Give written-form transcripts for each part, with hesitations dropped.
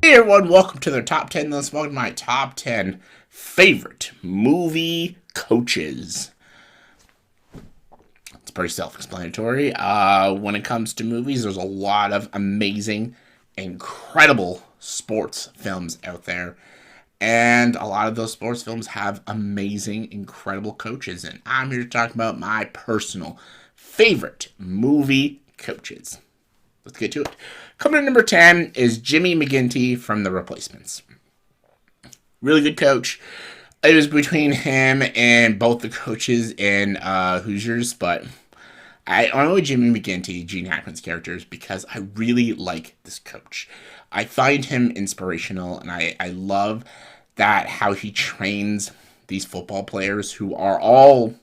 Hey everyone, welcome to the top 10 list. Welcome to my top 10 favorite movie coaches. It's pretty self-explanatory. When it comes to movies, there's a lot of amazing, incredible sports films out there. And a lot of those sports films have amazing, incredible coaches. And I'm here to talk about my personal favorite movie coaches. Let's get to it. Coming in number 10 is Jimmy McGinty from The Replacements. Really good coach. It was between him and both the coaches in Hoosiers, but I only Jimmy McGinty, Gene Hackman's characters, because I really like this coach. I find him inspirational, and I love that how he trains these football players who are all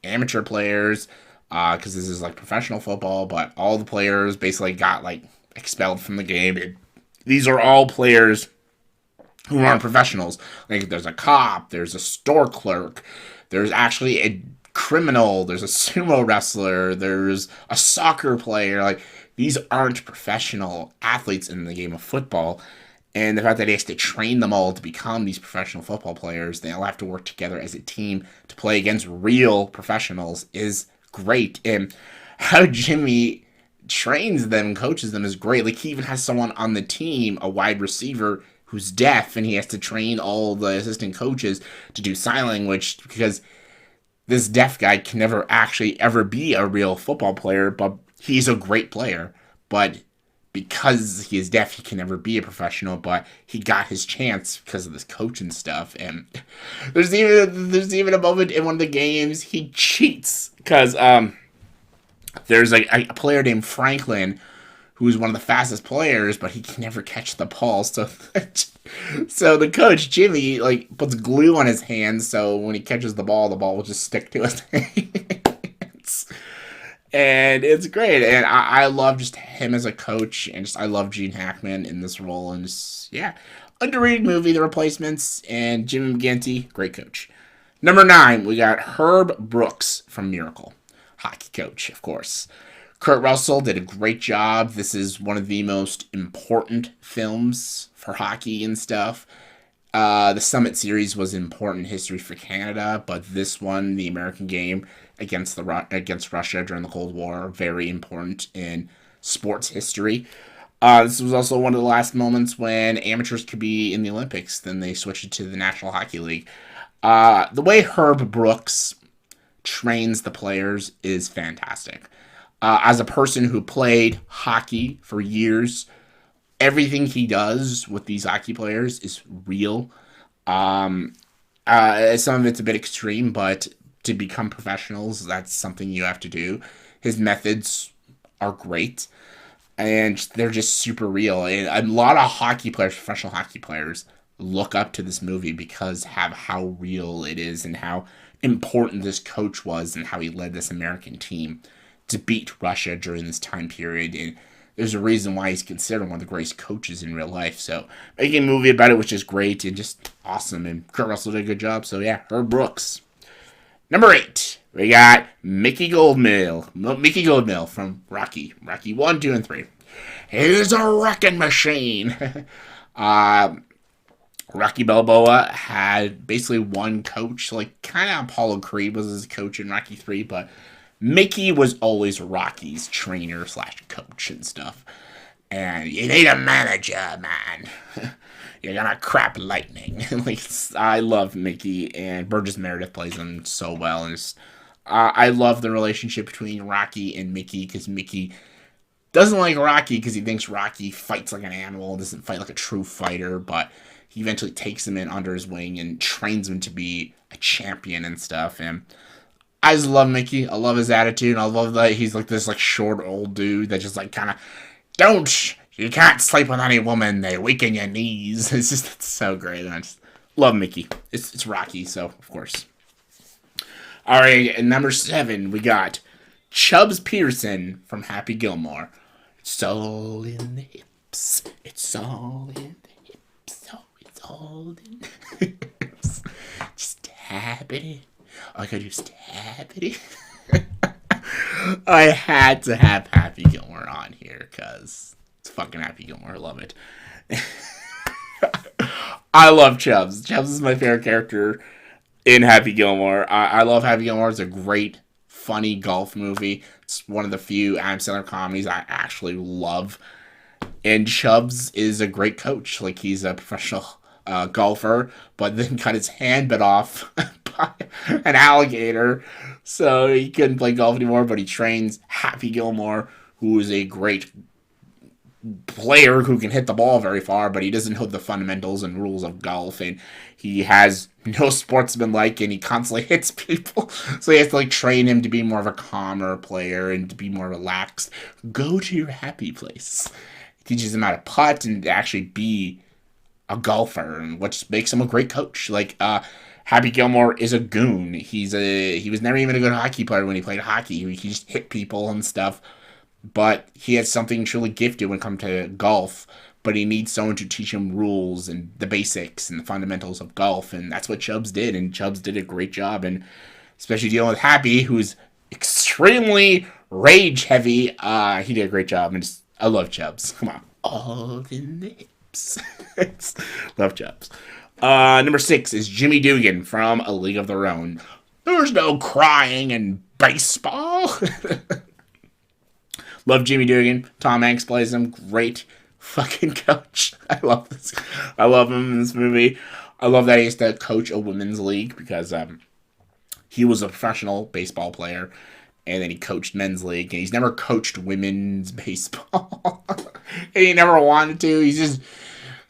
amateur players, because this is like professional football, but all the players basically got like expelled from the game. These are all players who aren't professionals. Like there's a cop, there's a store clerk, there's actually a criminal, there's a sumo wrestler, there's a soccer player. Like these aren't professional athletes in the game of football. And the fact that he has to train them all to become these professional football players, they all have to work together as a team to play against real professionals is great. And how Jimmy trains them, coaches them is great. Like he even has someone on the team, a wide receiver who's deaf, and he has to train all the assistant coaches to do sign language because this deaf guy can never actually ever be a real football player, but he's a great player. But because he is deaf, he can never be a professional, but he got his chance because of this coach and stuff. And there's even a moment in one of the games he cheats because there's like a player named Franklin who is one of the fastest players, but he can never catch the ball. So so the coach Jimmy like puts glue on his hands, so when he catches the ball will just stick to his hands. And it's great. And I love just him as a coach. And just I love Gene Hackman in this role. And just, yeah. Underrated movie, The Replacements. And Jimmy McGinty, great coach. Number 9, we got Herb Brooks from Miracle. Hockey coach, of course. Kurt Russell did a great job. This is one of the most important films for hockey and stuff. The Summit Series was important history for Canada, but this one, the American game against Russia during the Cold War, very important in sports history. This was also one of the last moments when amateurs could be in the Olympics. Then they switched it to the National Hockey League. The way Herb Brooks trains the players is fantastic. As a person who played hockey for years, everything he does with these hockey players is real. Some of it's a bit extreme, but to become professionals, that's something you have to do. His methods are great, and they're just super real. And a lot of hockey players, professional hockey players, look up to this movie because of how real it is and how important this coach was and how he led this American team to beat Russia during this time period. And there's a reason why he's considered one of the greatest coaches in real life. So making a movie about it was just great and just awesome. And Kurt Russell did a good job. So yeah, Herb Brooks. Number 8, we got Mickey Goldmill from Rocky 1, 2, and 3. He's a wrecking machine. Rocky Balboa had basically one coach, like kind of Apollo Creed was his coach in Rocky 3, but Mickey was always Rocky's trainer / coach and stuff. And you need a manager, man. You're gonna crap lightning. Like I love Mickey, and Burgess Meredith plays him so well. And I love the relationship between Rocky and Mickey because Mickey doesn't like Rocky because he thinks Rocky fights like an animal, doesn't fight like a true fighter, but he eventually takes him in under his wing and trains him to be a champion and stuff. And I just love Mickey. I love his attitude. I love that he's like this like short old dude that just like kind of you can't sleep with any woman. They weaken your knees. It's so great. And I just love Mickey. It's Rocky, so of course. All right, and number 7 we got Chubbs Peterson from Happy Gilmore. It's all in the hips. It's all in the hips. Oh, it's all in the hips. Just tap it in. All I gotta do is tap it in. I had to have Happy Gilmore on here because it's fucking Happy Gilmore. I love it. I love Chubbs. Chubbs is my favorite character in Happy Gilmore. I love Happy Gilmore. It's a great, funny golf movie. It's one of the few Adam Sandler comedies I actually love. And Chubbs is a great coach. Like, he's a professional golfer, but then got his hand bit off by an alligator, so he couldn't play golf anymore. But he trains Happy Gilmore, who is a great player who can hit the ball very far, but he doesn't know the fundamentals and rules of golf, and he has no sportsmanlike, and he constantly hits people. So he has to like train him to be more of a calmer player and to be more relaxed. Go to your happy place. He teaches him how to putt and to actually be a golfer, and which makes him a great coach. Like Happy Gilmore is a goon. He was never even a good hockey player when he played hockey. He just hit people and stuff. But he has something truly gifted when it comes to golf. But he needs someone to teach him rules and the basics and the fundamentals of golf. And that's what Chubbs did. And Chubbs did a great job. And especially dealing with Happy, who's extremely rage heavy. He did a great job. And I love Chubbs. Come on. All in the hips. Love Chubbs. Number 6 is Jimmy Dugan from A League of Their Own. There's no crying in baseball. Love Jimmy Dugan. Tom Hanks plays him. Great fucking coach. I love this. I love him in this movie. I love that he used to coach a women's league because he was a professional baseball player, and then he coached men's league, and he's never coached women's baseball. And he never wanted to. He's just,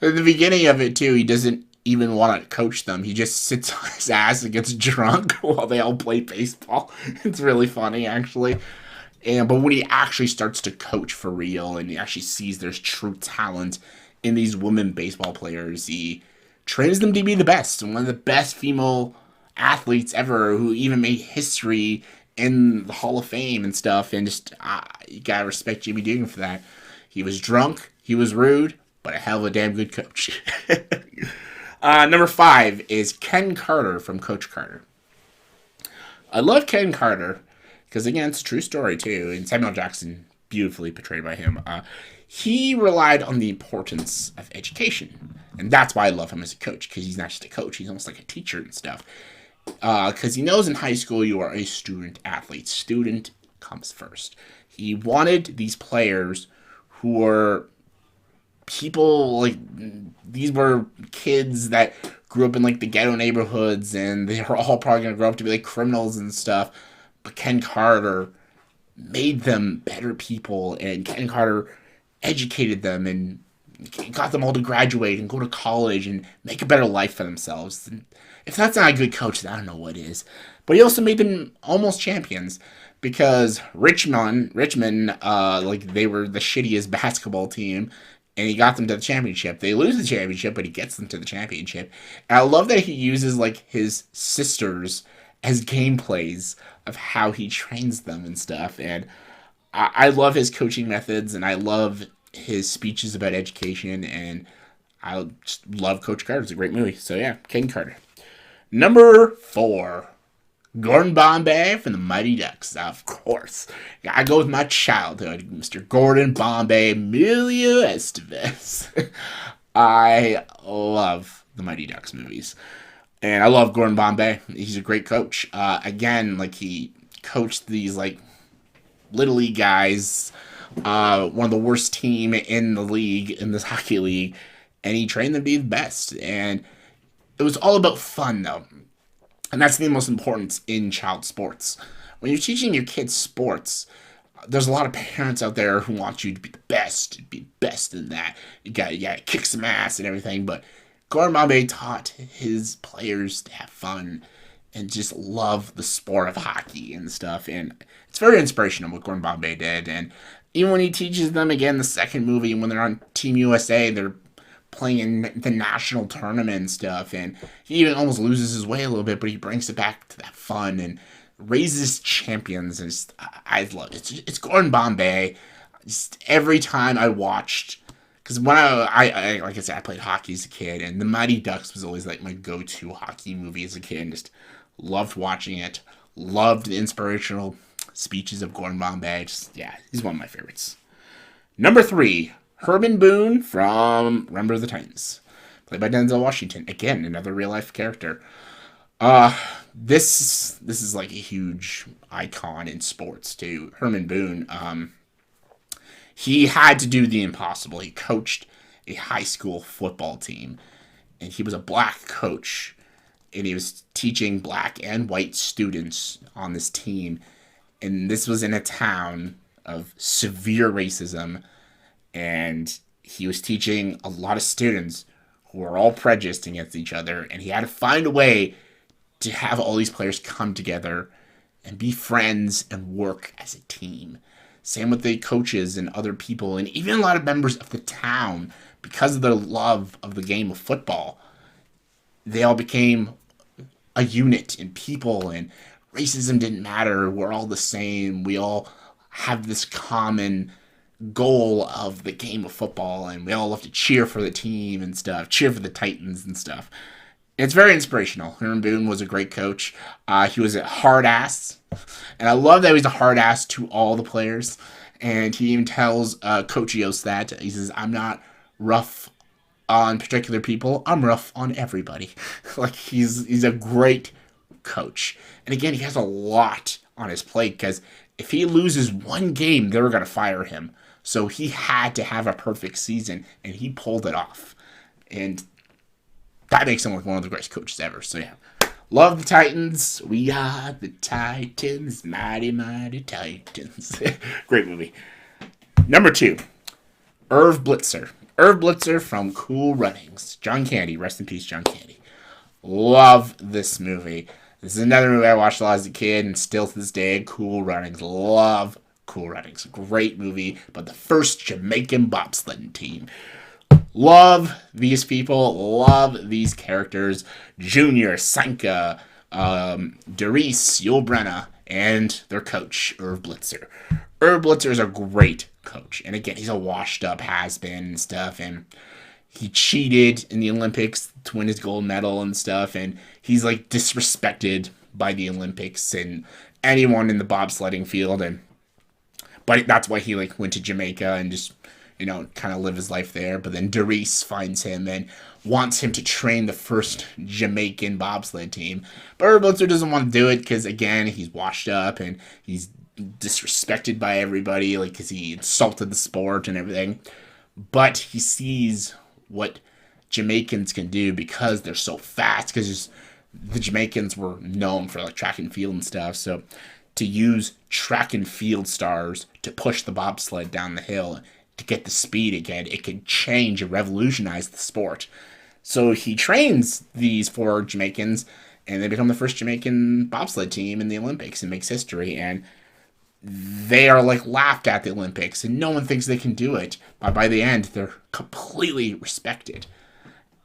at the beginning of it too, he doesn't even want to coach them. He just sits on his ass and gets drunk while they all play baseball. It's really funny, actually. But when he actually starts to coach for real and he actually sees there's true talent in these women baseball players, he trains them to be the best. And one of the best female athletes ever, who even made history in the Hall of Fame and stuff. And just, you gotta respect Jimmy Dugan for that. He was drunk, he was rude, but a hell of a damn good coach. Number 5 is Ken Carter from Coach Carter. I love Ken Carter. Because, again, it's a true story, too. And Samuel Jackson, beautifully portrayed by him. He relied on the importance of education. And that's why I love him as a coach. Because he's not just a coach. He's almost like a teacher and stuff. Because he knows in high school you are a student athlete. Student comes first. He wanted these players who were people, like, these were kids that grew up in, like, the ghetto neighborhoods. And they were all probably going to grow up to be, like, criminals and stuff. But Ken Carter made them better people, and Ken Carter educated them and got them all to graduate and go to college and make a better life for themselves. And if that's not a good coach, then I don't know what is. But he also made them almost champions because Richmond, like they were the shittiest basketball team, and he got them to the championship. They lose the championship, but he gets them to the championship. And I love that he uses like his sisters as gameplays of how he trains them and stuff. And I love his coaching methods, and I love his speeches about education, and I just love Coach Carter. It's a great movie. So yeah, Ken Carter. Number 4, Gordon Bombay from the Mighty Ducks, of course. I go with my childhood, Mr. Gordon Bombay, Emilio Estevez. I love the Mighty Ducks movies. And I love Gordon Bombay. He's a great coach. Again, like he coached these like little league guys, one of the worst team in the league, in this hockey league, and he trained them to be the best. And it was all about fun, though. And that's the most important in child sports. When you're teaching your kids sports, there's a lot of parents out there who want you to be the best in that. You gotta kick some ass and everything, but Gordon Bombay taught his players to have fun and just love the sport of hockey and stuff. And it's very inspirational what Gordon Bombay did. And even when he teaches them, again, the second movie, when they're on Team USA, they're playing in the national tournament and stuff. And he even almost loses his way a little bit, but he brings it back to that fun and raises champions. And just, I love it. It's Gordon Bombay. Just every time I watched... Because when I like I said, I played hockey as a kid, and the Mighty Ducks was always like my go-to hockey movie as a kid. And just loved watching it. Loved the inspirational speeches of Gordon Bombay. Just, yeah, he's one of my favorites. Number 3, Herman Boone from Remember the Titans. played by Denzel Washington. Again, another real life character. Uh, this is like a huge icon in sports too. Herman Boone. He had to do the impossible. He coached a high school football team, and he was a black coach, and he was teaching black and white students on this team. And this was in a town of severe racism, and he was teaching a lot of students who were all prejudiced against each other, and he had to find a way to have all these players come together and be friends and work as a team. Same with the coaches and other people, and even a lot of members of the town, because of their love of the game of football. They all became a unit and people, and racism didn't matter. We're all the same. We all have this common goal of the game of football, and we all love to cheer for the team and stuff, cheer for the Titans and stuff. It's very inspirational. Herman Boone was a great coach. He was a hard ass, and I love that he was a hard ass to all the players. And he even tells Coach Yost that he says, "I'm not rough on particular people. I'm rough on everybody." Like he's a great coach. And again, he has a lot on his plate because if he loses one game, they were going to fire him. So he had to have a perfect season, and he pulled it off. And that makes him like one of the greatest coaches ever. So yeah, love the Titans. We are the Titans, mighty, mighty Titans. Great movie. Number 2, Irv Blitzer. Irv Blitzer from Cool Runnings. John Candy, rest in peace, John Candy. Love this movie. This is another movie I watched a lot as a kid, and still to this day, Cool Runnings. Love Cool Runnings. Great movie, but the first Jamaican bobsledding team. Love these people. Love these characters. Junior, Sanka, Derice, Yul Brenna, and their coach, Irv Blitzer. Irv Blitzer is a great coach. And again, he's a washed up has-been and stuff. And he cheated in the Olympics to win his gold medal and stuff. And he's like disrespected by the Olympics and anyone in the bobsledding field. But that's why he like went to Jamaica and just, you know, kind of live his life there. But then Derice finds him and wants him to train the first Jamaican bobsled team. But Irv Blitzer doesn't want to do it because, again, he's washed up and he's disrespected by everybody, like, because he insulted the sport and everything. But he sees what Jamaicans can do because they're so fast, because the Jamaicans were known for, like, track and field and stuff. So to use track and field stars to push the bobsled down the hill to get the speed again, it could change and revolutionize the sport. So he trains these 4 Jamaicans, and they become the first Jamaican bobsled team in the Olympics and makes history. And they are like laughed at the Olympics, and no one thinks they can do it. But by the end, they're completely respected.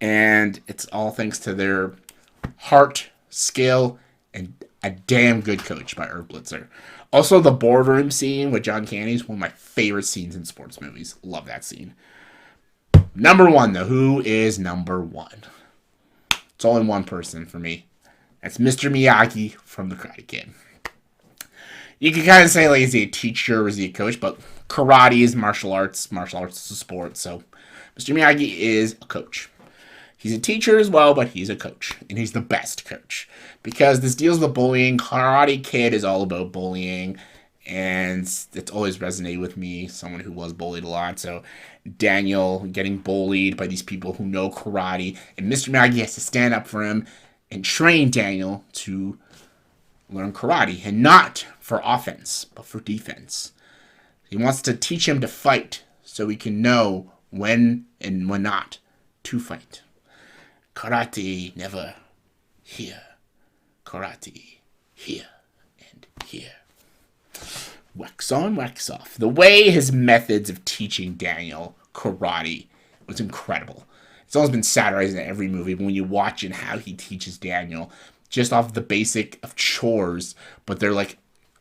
And it's all thanks to their heart, skill, and a damn good coach by Irv Blitzer. Also, the boardroom scene with John Candy is one of my favorite scenes in sports movies. Love that scene. Number 1, though. Who is number 1? It's only one person for me. That's Mr. Miyagi from The Karate Kid. You can kind of say, like, is he a teacher or is he a coach? But karate is martial arts. Martial arts is a sport. So Mr. Miyagi is a coach. He's a teacher as well, but he's a coach. And he's the best coach. Because this deals with bullying. Karate Kid is all about bullying. And it's always resonated with me. Someone who was bullied a lot. So Daniel getting bullied by these people who know karate. And Mr. Miyagi has to stand up for him and train Daniel to learn karate. And not for offense, but for defense. He wants to teach him to fight so he can know when and when not to fight. Karate never here. Karate here and here. Wax on, wax off. The way his methods of teaching Daniel karate was incredible. It's always been satirized in every movie, but when you watch it, how he teaches Daniel, just off the basic of chores, but they're like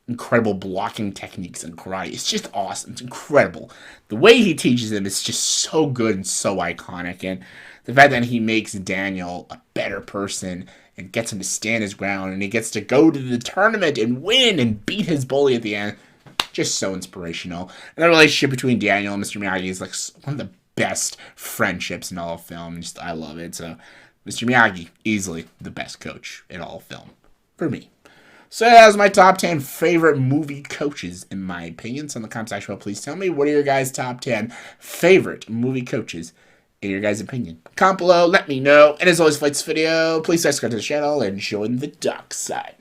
incredible blocking techniques in karate. It's just awesome. It's incredible. The way he teaches him is just so good and so iconic. And the fact that he makes Daniel a better person and gets him to stand his ground, and he gets to go to the tournament and win and beat his bully at the end, just so inspirational. And the relationship between Daniel and Mr. Miyagi is like one of the best friendships in all of film. Just, I love it. So, Mr. Miyagi, easily the best coach in all of film for me. So that was my top 10 favorite movie coaches, in my opinion. So in the comment section below, please tell me, what are your guys' top 10 favorite movie coaches in your guys' opinion? Comment below, let me know. And as always, if you like this video, please subscribe to the channel and join the dark side.